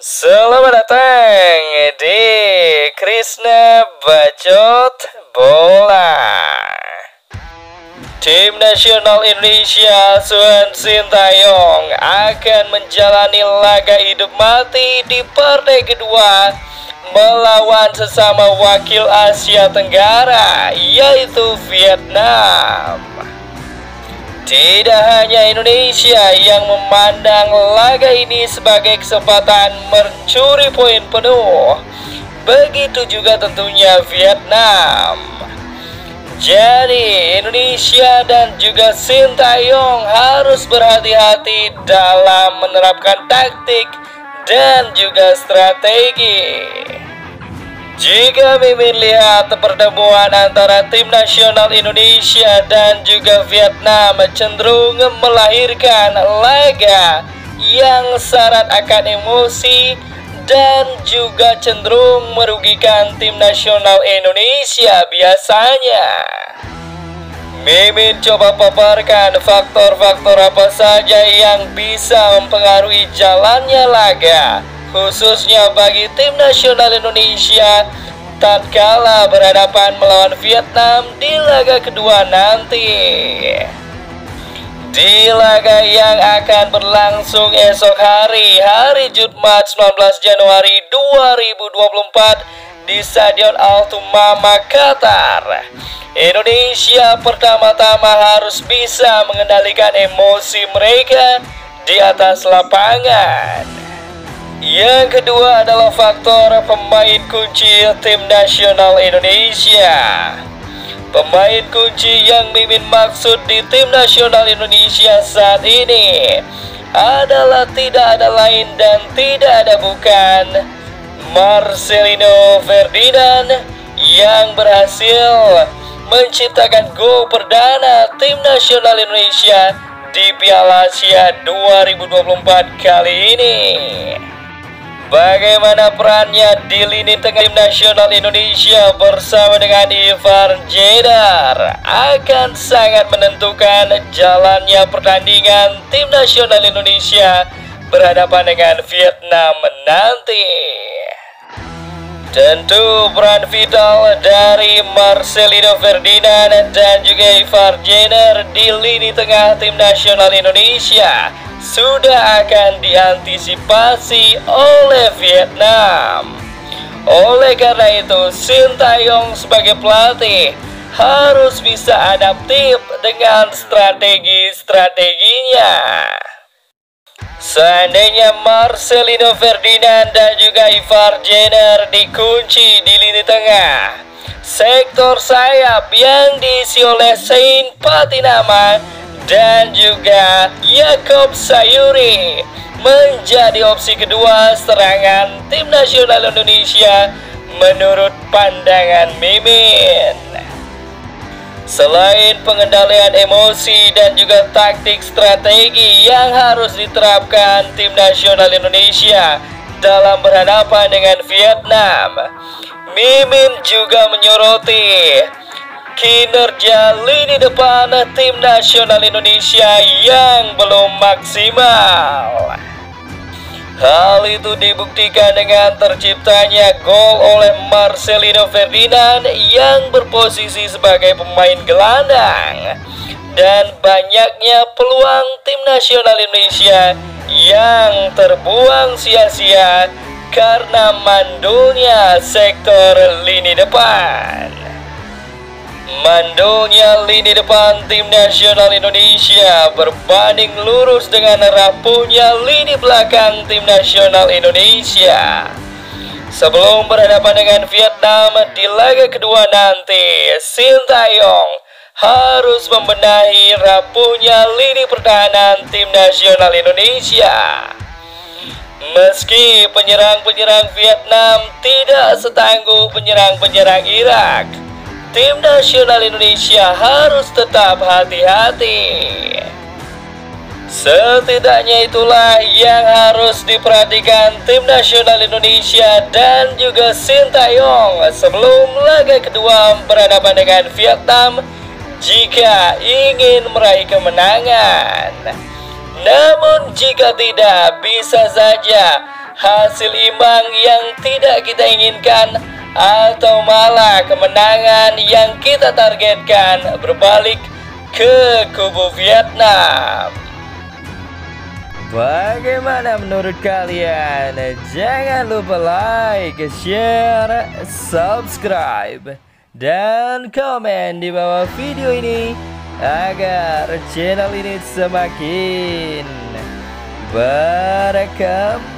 Selamat datang di Krishna Bacot Bola. Tim nasional Indonesia Suhan Sintayong akan menjalani laga hidup mati di partai kedua melawan sesama wakil Asia Tenggara, yaitu Vietnam. Tidak hanya Indonesia yang memandang laga ini sebagai kesempatan mencuri poin penuh, begitu juga tentunya Vietnam. Jadi Indonesia dan juga Sintayong harus berhati-hati dalam menerapkan taktik dan juga strategi. Jika Mimin lihat pertemuan antara tim nasional Indonesia dan juga Vietnam cenderung melahirkan laga yang syarat akan emosi dan juga cenderung merugikan tim nasional Indonesia biasanya. Mimin coba paparkan faktor-faktor apa saja yang bisa mempengaruhi jalannya laga, khususnya bagi tim nasional Indonesia tatkala berhadapan melawan Vietnam di laga kedua nanti. Di laga yang akan berlangsung esok hari Jumat 19 Januari 2024 di Stadion Al Thumama, Qatar, Indonesia pertama-tama harus bisa mengendalikan emosi mereka di atas lapangan. Yang kedua adalah faktor pemain kunci tim nasional Indonesia. Pemain kunci yang Mimin maksud di tim nasional Indonesia saat ini adalah tidak ada lain dan tidak ada bukan Marcelino Ferdinand yang berhasil menciptakan gol perdana tim nasional Indonesia di Piala Asia 2024 kali ini. Bagaimana perannya di lini tengah tim nasional Indonesia bersama dengan Ivar Jenner akan sangat menentukan jalannya pertandingan tim nasional Indonesia berhadapan dengan Vietnam nanti. Tentu peran vital dari Marcelino Ferdinand dan juga Ivar Jenner di lini tengah tim nasional Indonesia sudah akan diantisipasi oleh Vietnam. Oleh karena itu, Sintayong sebagai pelatih harus bisa adaptif dengan strategi-strateginya. Seandainya Marcelino Ferdinand dan juga Ivar Jenner dikunci di lini tengah, sektor sayap yang diisi oleh Sein Patinama dan juga Yakob Sayuri menjadi opsi kedua serangan tim nasional Indonesia menurut pandangan Mimin. Selain pengendalian emosi dan juga taktik strategi yang harus diterapkan tim nasional Indonesia dalam berhadapan dengan Vietnam, Mimin juga menyoroti kinerja lini depan tim nasional Indonesia yang belum maksimal. Hal itu dibuktikan dengan terciptanya gol oleh Marcelino Ferdinand yang berposisi sebagai pemain gelandang dan banyaknya peluang tim nasional Indonesia yang terbuang sia-sia karena mandulnya sektor lini depan. Mandulnya lini depan tim nasional Indonesia berbanding lurus dengan rapuhnya lini belakang tim nasional Indonesia. Sebelum berhadapan dengan Vietnam di laga kedua nanti, Sintayong harus membenahi rapuhnya lini pertahanan tim nasional Indonesia. Meski penyerang-penyerang Vietnam tidak setangguh penyerang-penyerang Irak, tim nasional Indonesia harus tetap hati-hati. Setidaknya itulah yang harus diperhatikan tim nasional Indonesia dan juga Sintayong sebelum laga kedua berhadapan dengan Vietnam jika ingin meraih kemenangan. Namun jika tidak, bisa saja hasil imbang yang tidak kita inginkan, atau malah kemenangan yang kita targetkan berbalik ke kubu Vietnam. Bagaimana menurut kalian? Jangan lupa like, share, subscribe, dan komen di bawah video ini agar channel ini semakin berkembang.